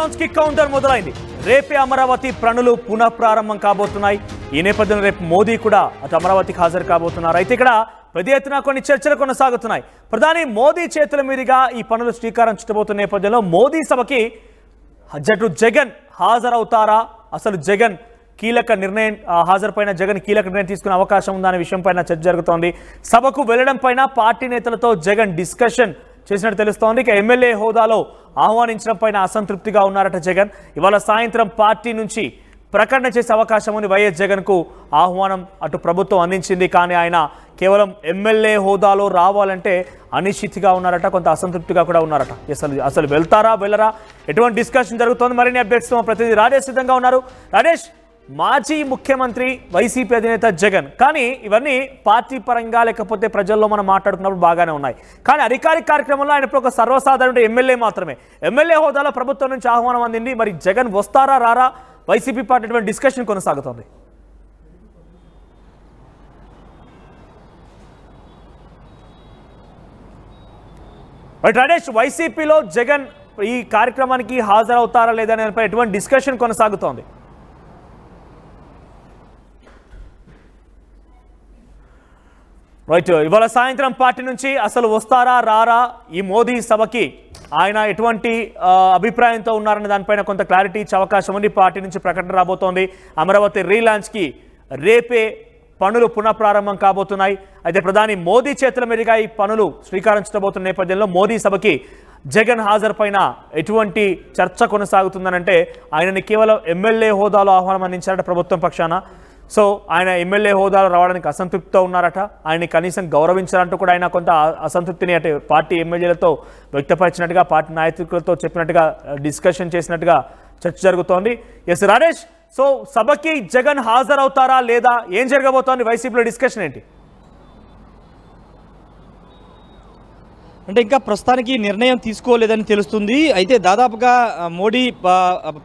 Launch కి counter మొదలైంది. రేపే అమరావతి పనులు పునః ప్రారంభం కాబోతున్నాయి. ఈ నేపథ్యంలో రేపు మోదీ కూడా అటు అమరావతికి హాజరు కాబోతున్నారు. అయితే ఇక్కడ పెద్ద ఎత్తున కొన్ని చర్చలు కొనసాగుతున్నాయి. ప్రధాని మోదీ చేతుల మీదుగా ఈ పనులు శ్రీకారం చుట్టబోతున్న నేపథ్యంలో మోదీ సభకి జగన్ హాజరవుతారా, అసలు జగన్ కీలక నిర్ణయం హాజరుపైన జగన్ కీలక నిర్ణయం తీసుకునే అవకాశం ఉందనే విషయంపైన చర్చ జరుగుతోంది. సభకు వెళ్లడం పైన పార్టీ నేతలతో జగన్ డిస్కషన్ చేసినట్టు తెలుస్తోంది. ఇక ఎమ్మెల్యే హోదాలో ఆహ్వానించడం పైన అసంతృప్తిగా ఉన్నారట జగన్. ఇవాళ సాయంత్రం పార్టీ నుంచి ప్రకటన చేసే అవకాశం ఉంది. వైఎస్ జగన్ కు ఆహ్వానం అటు ప్రభుత్వం అందించింది, కానీ ఆయన కేవలం ఎమ్మెల్యే హోదాలో రావాలంటే అనిశ్చితిగా ఉన్నారట, కొంత అసంతృప్తిగా కూడా ఉన్నారట. అసలు వెళ్తారా వెళ్ళరా, ఎటువంటి డిస్కషన్ జరుగుతోంది? మరిన్ని అప్డేట్స్ మా ప్రతినిధి రాజేష్ సిద్ధంగా ఉన్నారు. రాజేష్, మాజీ ముఖ్యమంత్రి వైసీపీ అధినేత జగన్, కానీ ఇవన్నీ పార్టీ పరంగా లేకపోతే ప్రజల్లో మనం మాట్లాడుకున్నప్పుడు బాగానే ఉన్నాయి. కానీ అధికారిక కార్యక్రమంలో ఆయన ఇప్పుడు ఒక సర్వసాధారణ ఎమ్మెల్యే మాత్రమే. ఎమ్మెల్యే హోదాలో ప్రభుత్వం నుంచి ఆహ్వానం అందింది. మరి జగన్ వస్తారా రారా, వైసీపీ పార్టీ డిస్కషన్ కొనసాగుతోంది. రాజేష్, వైసీపీలో జగన్ ఈ కార్యక్రమానికి హాజరవుతారా లేదా దానిపై ఎటువంటి డిస్కషన్ కొనసాగుతోంది? రైట్, ఇవాళ సాయంత్రం పార్టీ నుంచి అసలు వస్తారా రారా, ఈ మోదీ సభకి ఆయన ఎటువంటి అభిప్రాయంతో ఉన్నారనే దానిపైన కొంత క్లారిటీ ఇచ్చే అవకాశం ఉంది. పార్టీ నుంచి ప్రకటన రాబోతోంది. అమరావతి రీలాంచ్కి రేపే పనులు పునఃప్రారంభం కాబోతున్నాయి. అయితే ప్రధాని మోదీ చేతుల మీదుగా ఈ పనులు శ్రీకారం చుట్టబోతున్న నేపథ్యంలో మోదీ సభకి జగన్ హాజరు పైన ఎటువంటి చర్చ కొనసాగుతుందనంటే ఆయనని కేవలం ఎమ్మెల్యే హోదాలో ఆహ్వానం అందించారట ప్రభుత్వం పక్షాన. సో ఆయన ఎమ్మెల్యే హోదాలో రావడానికి అసంతృప్తితో ఉన్నారట. ఆయన్ని కనీసం గౌరవించాలంటూ కూడా ఆయన కొంత అసంతృప్తిని అటు పార్టీ ఎమ్మెల్యేలతో వ్యక్తపరిచినట్టుగా, పార్టీ నాయకులతో చెప్పినట్టుగా, డిస్కషన్ చేసినట్టుగా చర్చ జరుగుతోంది. ఎస్ రాజేష్, సో సభకి జగన్ హాజరవుతారా లేదా, ఏం జరగబోతోంది, వైసీపీలో డిస్కషన్ ఏంటి? అంటే ఇంకా ప్రస్తుతానికి నిర్ణయం తీసుకోలేదని తెలుస్తుంది. అయితే దాదాపుగా మోడీ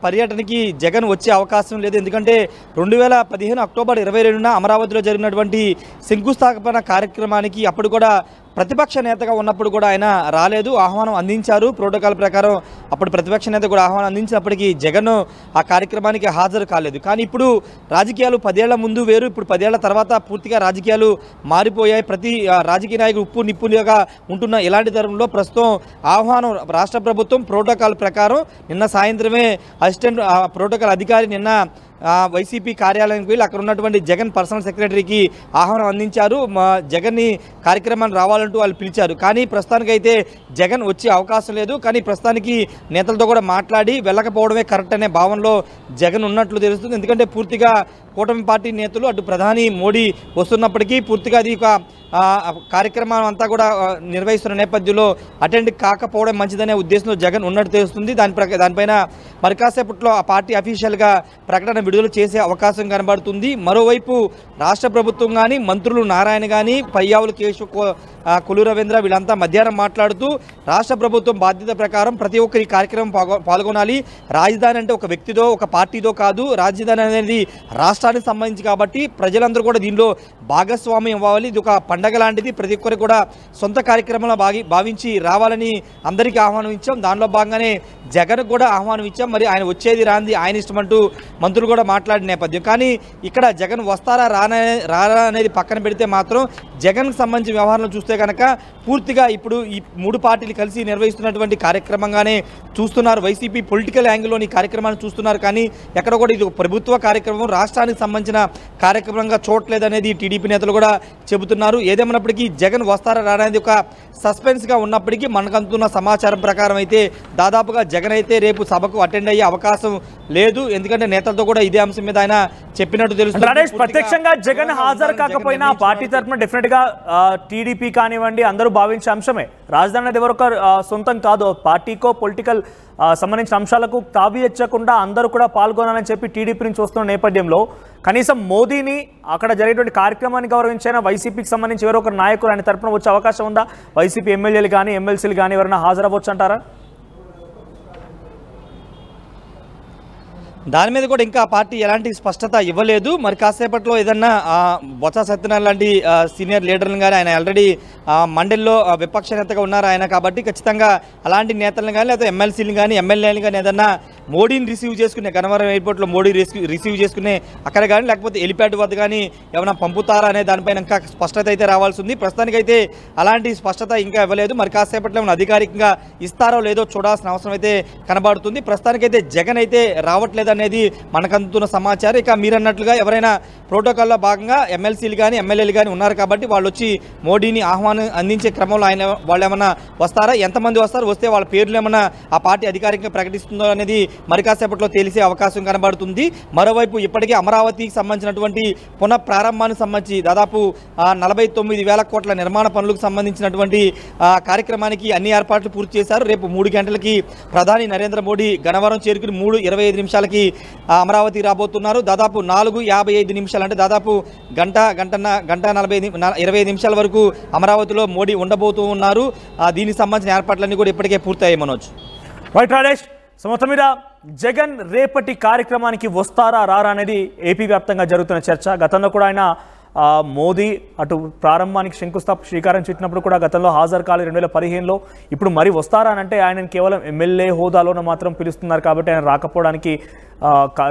పర్యటనకి జగన్ వచ్చే అవకాశం లేదు. ఎందుకంటే 2015 అక్టోబర్ 22న అమరావతిలో జరిగినటువంటి శంకుస్థాపన కార్యక్రమానికి అప్పుడు కూడా ప్రతిపక్ష నేతగా ఉన్నప్పుడు కూడా ఆయన రాలేదు. ఆహ్వానం అందించారు ప్రోటోకాల్ ప్రకారం. అప్పుడు ప్రతిపక్ష నేత కూడా ఆహ్వానం అందించినప్పటికీ జగన్ ఆ కార్యక్రమానికి హాజరు కాలేదు. కానీ ఇప్పుడు రాజకీయాలు 10 ఏళ్ల ముందు వేరు, ఇప్పుడు 10 ఏళ్ల తర్వాత పూర్తిగా రాజకీయాలు మారిపోయాయి. ప్రతి రాజకీయ నాయకుడు ఉప్పు నిప్పులుగా ఉంటున్న ఇలాంటి తరుణంలో ప్రస్తుతం ఆహ్వానం రాష్ట్ర ప్రభుత్వం ప్రోటోకాల్ ప్రకారం నిన్న సాయంత్రమే అసిస్టెంట్ ప్రోటోకాల్ అధికారి నిన్న వైసీపీ కార్యాలయానికి వెళ్ళి అక్కడ ఉన్నటువంటి జగన్ పర్సనల్ సెక్రటరీకి ఆహ్వానం అందించారు. జగన్ని కార్యక్రమాన్ని రావాలంటూ వాళ్ళు పిలిచారు. కానీ ప్రస్తుతానికైతే జగన్ వచ్చే అవకాశం లేదు. కానీ ప్రస్తుతానికి నేతలతో కూడా మాట్లాడి వెళ్ళకపోవడమే కరెక్ట్ అనే భావనలో జగన్ ఉన్నట్లు తెలుస్తుంది. ఎందుకంటే పూర్తిగా కూటమి పార్టీ నేతలు అటు ప్రధాని మోడీ వస్తున్నప్పటికీ పూర్తిగా అది ఒక కార్యక్రమం అంతా కూడా నిర్వహిస్తున్న నేపథ్యంలో అటెండ్ కాకపోవడం మంచిదనే ఉద్దేశంతో జగన్ ఉన్నట్టు తెలుస్తుంది. దానిపైన మరి కాసేపట్లో ఆ పార్టీ అఫీషియల్గా ప్రకటన విడుదల చేసే అవకాశం కనబడుతుంది. మరోవైపు రాష్ట్ర ప్రభుత్వం కానీ మంత్రులు నారాయణ కానీ పయ్యావుల కేశవ్ కొల్లు రవీంద్ర వీళ్ళంతా మధ్యాహ్నం మాట్లాడుతూ రాష్ట్ర ప్రభుత్వం బాధ్యత ప్రకారం ప్రతి ఒక్కరి ఈ కార్యక్రమం పాల్గొనాలి. రాజధాని అంటే ఒక వ్యక్తిదో ఒక పార్టీదో కాదు, రాజధాని అనేది రాష్ట్రానికి సంబంధించి కాబట్టి ప్రజలందరూ కూడా దీనిలో భాగస్వామ్యం అవ్వాలి. ఇది ఒక పండగ లాంటిది, ప్రతి ఒక్కరు కూడా సొంత కార్యక్రమంలో భావించి రావాలని అందరికీ ఆహ్వానం ఇచ్చాం. దానిలో భాగంగానే జగన్ కూడా ఆహ్వానం ఇచ్చాం. మరి ఆయన వచ్చేది రాంది ఆయన ఇష్టం అంటూ మంత్రులు కూడా మాట్లాడిన నేపథ్యం. కానీ ఇక్కడ జగన్ వస్తారా రారా అనేది పక్కన పెడితే మాత్రం జగన్కు సంబంధించిన వ్యవహారాలు చూస్తే కనుక పూర్తిగా ఇప్పుడు ఈ 3 పార్టీలు కలిసి నిర్వహిస్తున్నటువంటి కార్యక్రమంగానే చూస్తున్నారు. వైసీపీ పొలిటికల్ యాంగిల్లోని కార్యక్రమాన్ని చూస్తున్నారు. కానీ ఎక్కడ కూడా ఇది ప్రభుత్వ కార్యక్రమం, రాష్ట్రానికి సంబంధించిన కార్యక్రమంగా చూడలేదనేది టీడీపీ నేతలు కూడా చెబుతున్నారు. ఏదేమైనప్పటికీ జగన్ వస్తారా రారా అనేది ఒక సస్పెన్స్గా ఉన్నప్పటికీ మనకు అందుతున్న సమాచారం ప్రకారం అయితే దాదాపుగా జగన్ అయితే రేపు సభకు అటెండ్ అయ్యే అవకాశం లేదు. ఎందుకంటే నేతలతో కూడా ఇదే అంశం మీద ఆయన చెప్పినట్టు తెలుస్తుంది. ప్రత్యక్షంగా జగన్ హాజరు కాకపోయినా పార్టీ తరఫున డెఫినెట్ గా టీడీపీ కానివ్వండి అందరూ భావించే అంశమే. రాజధాని అనేది ఎవరొక సొంతం కాదు, పార్టీకో పొలిటికల్ సంబంధించిన అంశాలకు తావియచ్చకుండా అందరూ కూడా పాల్గొనాలని చెప్పి టీడీపీ నుంచి వస్తున్న నేపథ్యంలో కనీసం మోదీని అక్కడ జరిగేటువంటి కార్యక్రమాన్ని గౌరవించైనా వైసీపీకి సంబంధించి ఎవరో ఒకరు నాయకులు ఆయన తరఫున వచ్చే అవకాశం ఉందా? వైసీపీ ఎమ్మెల్యేలు కానీ ఎమ్మెల్సీలు కానీ ఎవరైనా హాజరవ్వచ్చు అంటారా? దాని మీద కూడా ఇంకా పార్టీ ఎలాంటి స్పష్టత ఇవ్వలేదు. మరి కాసేపట్లో ఏదన్నా బొత్స సత్యనారాయణ లాంటి సీనియర్ లీడర్లను కానీ ఆయన ఆల్రెడీ మండలిలో విపక్ష నేతగా ఉన్నారు ఆయన, కాబట్టి ఖచ్చితంగా అలాంటి నేతలను కానీ లేదా ఎమ్మెల్సీలను కానీ ఎమ్మెల్యేలను కానీ ఏదన్నా మోడీని రిసీవ్ చేసుకునే గన్నవరం ఎయిర్పోర్ట్లో మోడీ రిసీవ్ చేసుకునే అక్కడ కానీ లేకపోతే హెలిప్యాడ్ వద్ద కానీ ఏమైనా పంపుతారా అనే దానిపైన ఇంకా స్పష్టత అయితే రావాల్సి ఉంది. ప్రస్తుతానికైతే అలాంటి స్పష్టత ఇంకా ఇవ్వలేదు. మరి కాసేపట్లో ఏమైనా అధికారికంగా ఇస్తారో లేదో చూడాల్సిన అవసరం అయితే కనబడుతుంది. ప్రస్తుతానికైతే జగన్ అయితే రావట్లేదు అనేది మనకు అందుతున్న సమాచారం. ఇక మీరన్నట్లుగా ఎవరైనా ప్రోటోకాల్లో భాగంగా ఎమ్మెల్సీలు కానీ ఎమ్మెల్యేలు కానీ ఉన్నారు కాబట్టి వాళ్ళు వచ్చి మోడీని ఆహ్వానం అందించే క్రమంలో వాళ్ళు ఏమన్నా వస్తారా, ఎంతమంది వస్తారు, వస్తే వాళ్ళ పేర్లు ఏమన్నా ఆ పార్టీ అధికారికంగా ప్రకటిస్తుందో అనేది మరి కాసేపట్లో తెలిసే అవకాశం కనబడుతుంది. మరోవైపు ఇప్పటికే అమరావతికి సంబంధించినటువంటి పునః ప్రారంభానికి సంబంధించి దాదాపు 49,000 కోట్ల నిర్మాణ పనులకు సంబంధించినటువంటి కార్యక్రమానికి అన్ని ఏర్పాట్లు పూర్తి చేశారు. రేపు 3 గంటలకి ప్రధాని నరేంద్ర మోడీ గన్నవరం చేరుకుని 3:25 నిమిషాలకి అమరావతి రాబోతున్నారు. దాదాపు 4:55 నిమిషాలు అంటే దాదాపు గంట 25 నిమిషాల వరకు అమరావతిలో మోడీ ఉండబోతూ ఉన్నారు. దీనికి సంబంధించిన ఏర్పాట్లన్నీ కూడా ఇప్పటికే పూర్తయ్యాయి. మనోజ్ రైట్ రాజేష్, సో మొత్తం మీద జగన్ రేపటి కార్యక్రమానికి వస్తారా రారా అనేది ఏపీ వ్యాప్తంగా జరుగుతున్న చర్చ. గతంలో కూడా ఆయన మోదీ అటు ప్రారంభానికి శ్రీకారం చుట్టినప్పుడు కూడా గతంలో హాజరు కాలేదు 2015లో. ఇప్పుడు మరి వస్తారా అని అంటే ఆయన కేవలం ఎమ్మెల్యే హోదాలోనే మాత్రం పిలుస్తున్నారు కాబట్టి ఆయన రాకపోవడానికి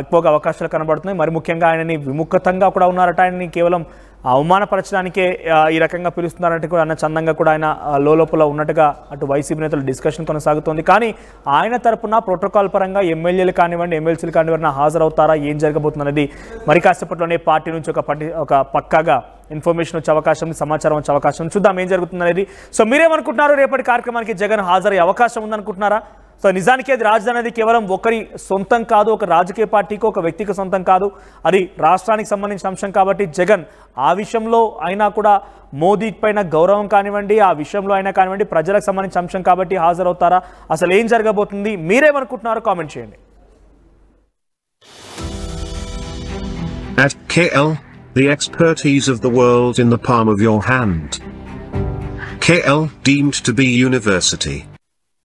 ఎక్కువగా అవకాశాలు కనబడుతున్నాయి. మరి ముఖ్యంగా ఆయనని విముఖతంగా కూడా ఉన్నారట. ఆయనని కేవలం అవమానపరచడానికే ఈ రకంగా పిలుస్తున్నారంటే కూడా అన్న చందంగా కూడా ఆయన లోపల ఉన్నట్టుగా అటు వైసీపీ నేతల డిస్కషన్ కొనసాగుతోంది. కానీ ఆయన తరపున ప్రోటోకాల్ పరంగా ఎమ్మెల్యేలు కానివ్వండి ఎమ్మెల్సీలు కానివ్వండి హాజరవుతారా, ఏం జరగబోతుంది అనేది మరి కాసేపట్లోనే పార్టీ నుంచి ఒక పక్కాగా ఇన్ఫర్మేషన్ వచ్చే అవకాశం, సమాచారం వచ్చే అవకాశం, చూద్దాం ఏం జరుగుతుంది అనేది. సో మీరేమనుకుంటున్నారు, రేపటి కార్యక్రమానికి జగన్ హాజరయ్యే అవకాశం ఉందనుకుంటున్నారా? సో నిజానికి అది రాజధాని అనేది కేవలం ఒకరి సొంతం కాదు, ఒక రాజకీయ పార్టీకి ఒక వ్యక్తికి సొంతం కాదు, అది రాష్ట్రానికి సంబంధించిన అంశం కాబట్టి జగన్ ఆ విషయంలో అయినా కూడా మోదీ పైన గౌరవం కానివ్వండి, ఆ విషయంలో అయినా కానివ్వండి ప్రజలకు సంబంధించిన అంశం కాబట్టి హాజరవుతారా, అసలు ఏం జరగబోతుంది, మీరేమనుకుంటున్నారో కామెంట్ చేయండి. At KL, the expertise of the world in the palm of your hand. KL, deemed to be university.